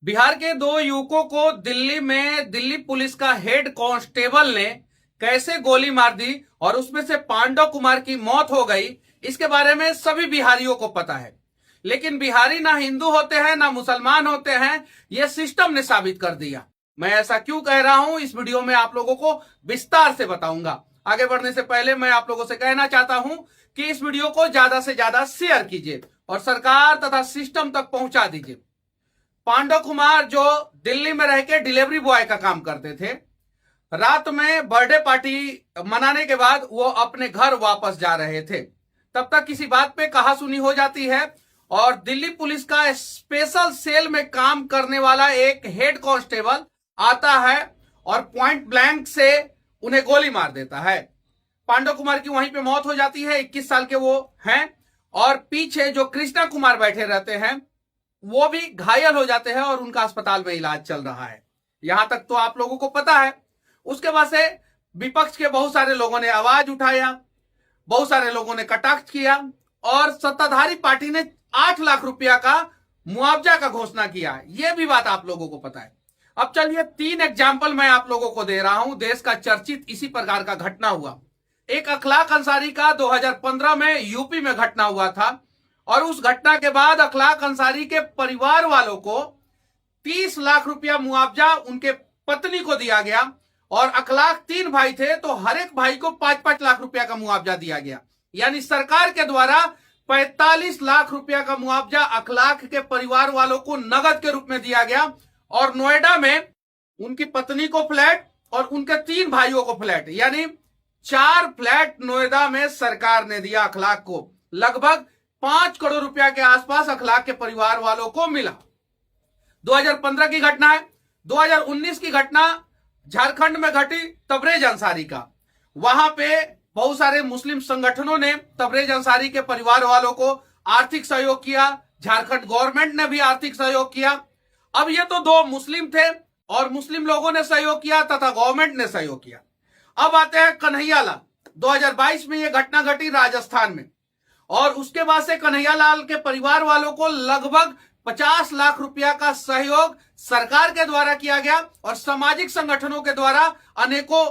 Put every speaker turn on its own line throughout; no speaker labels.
बिहार के दो युवकों को दिल्ली में दिल्ली पुलिस का हेड कांस्टेबल ने कैसे गोली मार दी और उसमें से पांडव कुमार की मौत हो गई, इसके बारे में सभी बिहारियों को पता है। लेकिन बिहारी ना हिंदू होते हैं ना मुसलमान होते हैं, यह सिस्टम ने साबित कर दिया। मैं ऐसा क्यों कह रहा हूं, इस वीडियो में आप लोगों को विस्तार से बताऊंगा। आगे बढ़ने से पहले मैं आप लोगों से कहना चाहता हूं कि इस वीडियो को ज्यादा से ज्यादा शेयर कीजिए और सरकार तथा सिस्टम तक पहुंचा दीजिए। पांडव कुमार जो दिल्ली में रह के डिलीवरी बॉय का काम करते थे, रात में बर्थडे पार्टी मनाने के बाद वो अपने घर वापस जा रहे थे। तब तक किसी बात पे कहासुनी हो जाती है और दिल्ली पुलिस का स्पेशल सेल में काम करने वाला एक हेड कांस्टेबल आता है और पॉइंट ब्लैंक से उन्हें गोली मार देता है। पांडव कुमार की वहीं पे मौत हो जाती है। 21 साल के वो हैं और पीछे जो कृष्णा कुमार बैठे रहते हैं वो भी घायल हो जाते हैं और उनका अस्पताल में इलाज चल रहा है। यहां तक तो आप लोगों को पता है। उसके बाद से विपक्ष के बहुत सारे लोगों ने आवाज उठाया, बहुत सारे लोगों ने कटाक्ष किया और सत्ताधारी पार्टी ने 8 लाख रुपया का मुआवजा का घोषणा किया। यह भी बात आप लोगों को पता है। अब चलिए 3 एग्जाम्पल मैं आप लोगों को दे रहा हूं। देश का चर्चित इसी प्रकार का घटना हुआ। एक अखलाक अंसारी का 2015 में यूपी में घटना हुआ था और उस घटना के बाद अखलाक अंसारी के परिवार वालों को 30 लाख रुपया मुआवजा उनके पत्नी को दिया गया और अखलाक 3 भाई थे तो हर एक भाई को 5-5 लाख रुपया का मुआवजा दिया गया। यानी सरकार के द्वारा 45 लाख रुपया का मुआवजा अखलाक के परिवार वालों को नगद के रूप में दिया गया और नोएडा में उनकी पत्नी को फ्लैट और उनके 3 भाइयों को फ्लैट, यानी 4 फ्लैट नोएडा में सरकार ने दिया अखलाक को। लगभग 5 करोड़ रुपया के आसपास अखलाक के परिवार वालों को मिला। 2015 की घटना है। 2019 की घटना झारखंड में घटी तबरेज अंसारी का। वहां पे बहुत सारे मुस्लिम संगठनों ने तबरेज अंसारी के परिवार वालों को आर्थिक सहयोग किया। झारखंड गवर्नमेंट ने भी आर्थिक सहयोग किया। अब ये तो 2 मुस्लिम थे और मुस्लिम लोगों ने सहयोग किया तथा गवर्नमेंट ने सहयोग किया। अब आते हैं कन्हैयालाल। 2022 में यह घटना घटी राजस्थान में और उसके बाद से कन्हैयालाल के परिवार वालों को लगभग 50 लाख रुपया का सहयोग सरकार के द्वारा किया गया और सामाजिक संगठनों के द्वारा अनेकों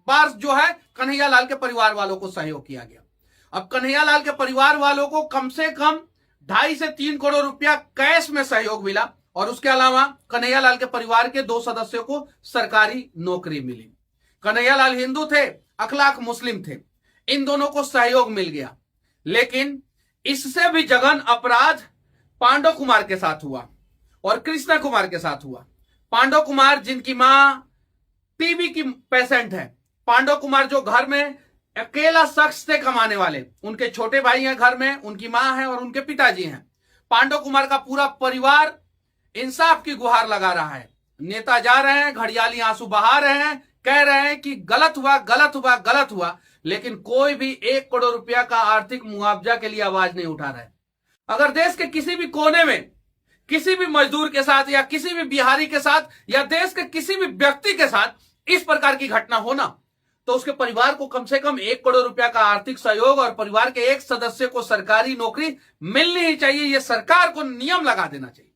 बार जो है कन्हैयालाल के परिवार वालों को सहयोग किया गया। अब कन्हैयालाल के परिवार वालों को कम से कम 2.5 से 3 करोड़ रुपया कैश में सहयोग मिला और उसके अलावा कन्हैयालाल के परिवार के 2 सदस्यों को सरकारी नौकरी मिली। कन्हैयालाल हिंदू थे, अखलाक मुस्लिम थे। इन दोनों को सहयोग मिल गया। लेकिन इससे भी जघन अपराध पांडव कुमार के साथ हुआ और कृष्णा कुमार के साथ हुआ। पांडव कुमार जिनकी मां टीबी की पेशेंट है, पांडव कुमार जो घर में अकेला शख्स थे कमाने वाले, उनके छोटे भाई हैं घर में, उनकी मां है और उनके पिताजी हैं। पांडव कुमार का पूरा परिवार इंसाफ की गुहार लगा रहा है। नेता जा रहे हैं, घड़ियाली आंसू बहा रहे हैं, कह रहे हैं कि गलत हुआ, गलत हुआ, गलत हुआ, लेकिन कोई भी 1 करोड़ रुपया का आर्थिक मुआवजा के लिए आवाज नहीं उठा रहा है। अगर देश के किसी भी कोने में किसी भी मजदूर के साथ या किसी भी बिहारी के साथ या देश के किसी भी व्यक्ति के साथ इस प्रकार की घटना होना तो उसके परिवार को कम से कम 1 करोड़ रुपया का आर्थिक सहयोग और परिवार के एक सदस्य को सरकारी नौकरी मिलनी ही चाहिए। यह सरकार को नियम लगा देना चाहिए।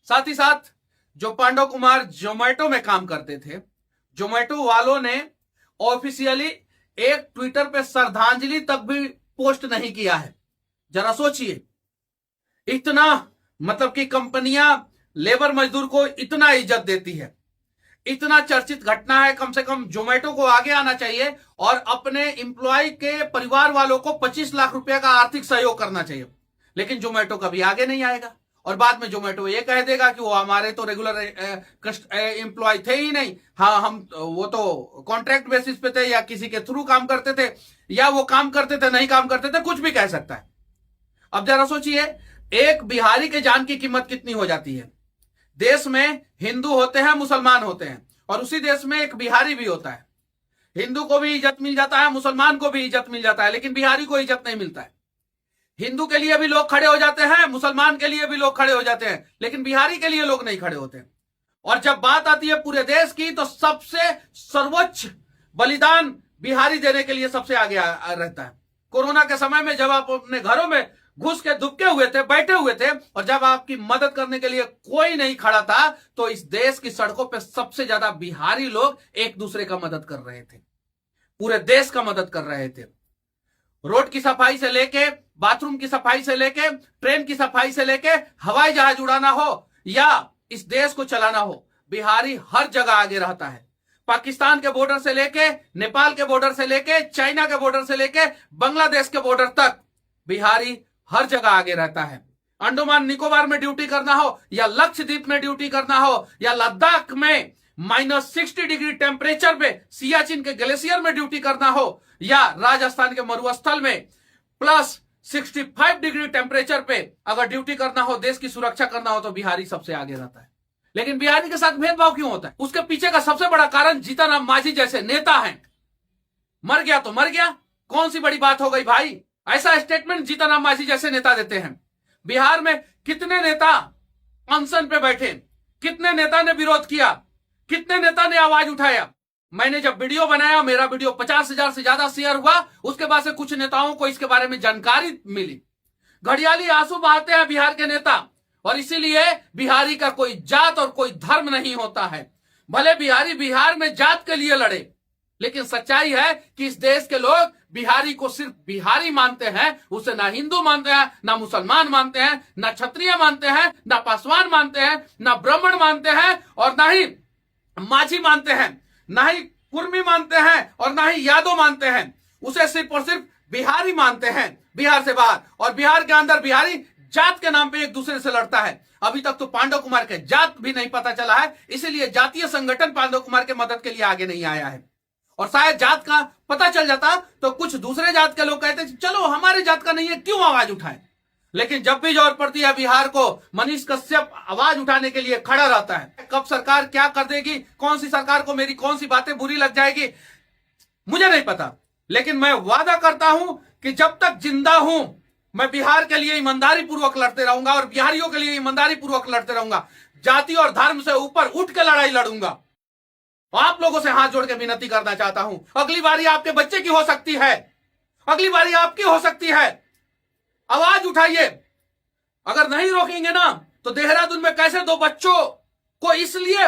साथ ही साथ जो पांडव कुमार जोमेटो में काम करते थे, जोमेटो वालों ने ऑफिशियली एक ट्विटर पे श्रद्धांजलि तक भी पोस्ट नहीं किया है। जरा सोचिए, इतना मतलब कि कंपनियां लेबर मजदूर को इतना इज्जत देती है, इतना चर्चित घटना है। कम से कम जोमेटो को आगे आना चाहिए और अपने एम्प्लॉय के परिवार वालों को 25 लाख रुपया का आर्थिक सहयोग करना चाहिए। लेकिन जोमेटो कभी आगे नहीं आएगा और बाद में जोमेटो ये कह देगा कि वो हमारे तो रेगुलर एम्प्लॉय थे ही नहीं, हाँ हम वो तो कॉन्ट्रैक्ट बेसिस पे थे या किसी के थ्रू काम करते थे या वो काम करते थे नहीं काम करते थे, कुछ भी कह सकता है। अब जरा सोचिए, एक बिहारी के जान की कीमत कितनी हो जाती है। देश में हिंदू होते हैं, मुसलमान होते हैं और उसी देश में एक बिहारी भी होता है। हिंदू को भी इज्जत मिल जाता है, मुसलमान को भी इज्जत मिल जाता है, लेकिन बिहारी को इज्जत नहीं मिलता है। हिंदू के लिए भी लोग खड़े हो जाते हैं, मुसलमान के लिए भी लोग खड़े हो जाते हैं, लेकिन बिहारी के लिए लोग नहीं खड़े होते। और जब बात आती है पूरे देश की तो सबसे सर्वोच्च बलिदान बिहारी देने के लिए सबसे आगे रहता है। कोरोना के समय में जब आप अपने घरों में घुस के दुबके हुए थे, बैठे हुए थे, और जब आपकी मदद करने के लिए कोई नहीं खड़ा था तो इस देश की सड़कों पे सबसे ज्यादा बिहारी लोग एक दूसरे का मदद कर रहे थे, पूरे देश का मदद कर रहे थे। रोड की सफाई से लेके, बाथरूम की सफाई से लेके, ट्रेन की सफाई से लेके, हवाई जहाज उड़ाना हो या इस देश को चलाना हो, बिहारी हर जगह आगे रहता है। पाकिस्तान के बॉर्डर से लेके, नेपाल के बॉर्डर से लेके, चाइना के बॉर्डर से लेके, बांग्लादेश के बॉर्डर तक बिहारी हर जगह आगे रहता है। अंडमान निकोबार में ड्यूटी करना हो या लक्षद्वीप में ड्यूटी करना हो या लद्दाख में -60 डिग्री टेम्परेचर पे सियाचिन के ग्लेशियर में ड्यूटी करना हो या राजस्थान के मरुस्थल में +65 डिग्री टेम्परेचर पे अगर ड्यूटी करना हो, देश की सुरक्षा करना हो, तो बिहारी सबसे आगे रहता है। लेकिन बिहारी के साथ भेदभाव क्यों होता है? उसके पीछे का सबसे बड़ा कारण जीतन राम मांझी जैसे नेता हैं। मर गया तो मर गया, कौन सी बड़ी बात हो गई भाई? ऐसा स्टेटमेंट जीतन राम मांझी जैसे नेता देते हैं। बिहार में कितने नेता अनशन पे बैठे, कितने नेता ने विरोध किया, कितने नेता ने आवाज उठाया। मैंने जब वीडियो बनाया, मेरा वीडियो 50,000 से ज्यादा शेयर हुआ, उसके बाद से कुछ नेताओं को इसके बारे में जानकारी मिली। घड़ियाली आंसू बहाते हैं बिहार के नेता, और इसीलिए बिहारी का कोई जात और कोई धर्म नहीं होता है। भले बिहारी बिहार में जात के लिए लड़े, लेकिन सच्चाई है कि इस देश के लोग बिहारी को सिर्फ बिहारी मानते हैं, उसे ना हिंदू मानते हैं, ना मुसलमान मानते हैं, ना क्षत्रिय मानते हैं, ना पासवान मानते हैं, ना ब्राह्मण मानते हैं, और ना ही माझी मानते हैं, ना ही कुर्मी मानते हैं, और ना ही यादव मानते हैं। उसे सिर्फ और सिर्फ बिहारी मानते हैं, बिहार से बाहर। और बिहार के अंदर बिहारी जात के नाम पे एक दूसरे से लड़ता है। अभी तक तो पांडव कुमार के जात भी नहीं पता चला है, इसीलिए जातीय संगठन पांडव कुमार के मदद के लिए आगे नहीं आया है। और शायद जात का पता चल जाता तो कुछ दूसरे जात के लोग कहते चलो हमारे जात का नहीं है, क्यों आवाज उठाएं। लेकिन जब भी जरूरत पड़ती है बिहार को, मनीष कश्यप आवाज उठाने के लिए खड़ा रहता है। कब सरकार क्या कर देगी, कौन सी सरकार को मेरी कौन सी बातें बुरी लग जाएगी, मुझे नहीं पता। लेकिन मैं वादा करता हूं कि जब तक जिंदा हूं, मैं बिहार के लिए ईमानदारी पूर्वक लड़ते रहूंगा और बिहारियों के लिए ईमानदारी पूर्वक लड़ते रहूंगा। जाति और धर्म से ऊपर उठ के लड़ाई लड़ूंगा। आप लोगों से हाथ जोड़ के विनती करना चाहता हूं, अगली बारी आपके बच्चे की हो सकती है, अगली बारी आपकी हो सकती है। आवाज उठाइए। अगर नहीं रोकेंगे ना, तो देहरादून में कैसे 2 बच्चों को इसलिए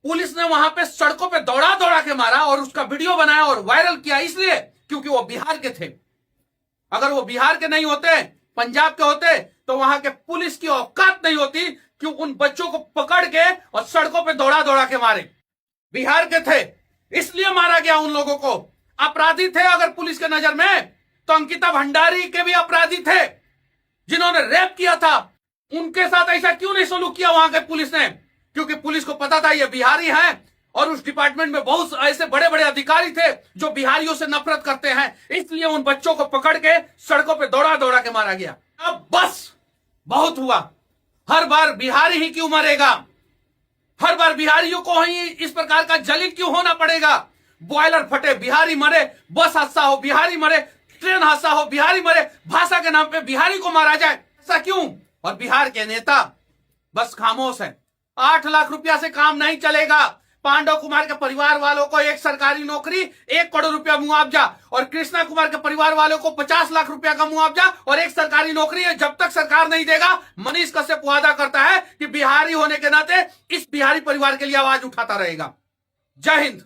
पुलिस ने वहां पे सड़कों पे दौड़ा दौड़ा के मारा और उसका वीडियो बनाया और वायरल किया, इसलिए क्योंकि वो बिहार के थे। अगर वो बिहार के नहीं होते, पंजाब के होते, तो वहां के पुलिस की औकात नहीं होती कि उन बच्चों को पकड़ के और सड़कों पे दौड़ा दौड़ा के मारे। बिहार के थे इसलिए मारा गया उन लोगों को। अपराधी थे अगर पुलिस के नजर में, तो अंकिता भंडारी के भी अपराधी थे जिन्होंने रेप किया था। उनके साथ ऐसा क्यों नहीं सलूक किया वहां के पुलिस ने? क्योंकि पुलिस को पता था ये बिहारी हैं, और उस डिपार्टमेंट में बहुत ऐसे बड़े बड़े अधिकारी थे जो बिहारियों से नफरत करते हैं, इसलिए उन बच्चों को पकड़ के सड़कों पे दौड़ा दौड़ा के मारा गया। अब बस बहुत हुआ, हर बार बिहारी ही क्यों मरेगा? हर बार बिहारियों को ही इस प्रकार का जलील क्यों होना पड़ेगा? बॉयलर फटे बिहारी मरे, बस हादसा हो बिहारी मरे, ट्रेन हादसा हो बिहारी मरे, भाषा के नाम पे बिहारी को मारा जाए, ऐसा क्यों? और बिहार के नेता बस खामोश है। 8 लाख रुपया से काम नहीं चलेगा। पांडव कुमार के परिवार वालों को 1 सरकारी नौकरी, 1 करोड़ रुपया मुआवजा, और कृष्णा कुमार के परिवार वालों को 50 लाख रुपया का मुआवजा और 1 सरकारी नौकरी है। जब तक सरकार नहीं देगा, मनीष कश्यप वादा करता है कि बिहारी होने के नाते इस बिहारी परिवार के लिए आवाज उठाता रहेगा। जय हिंद।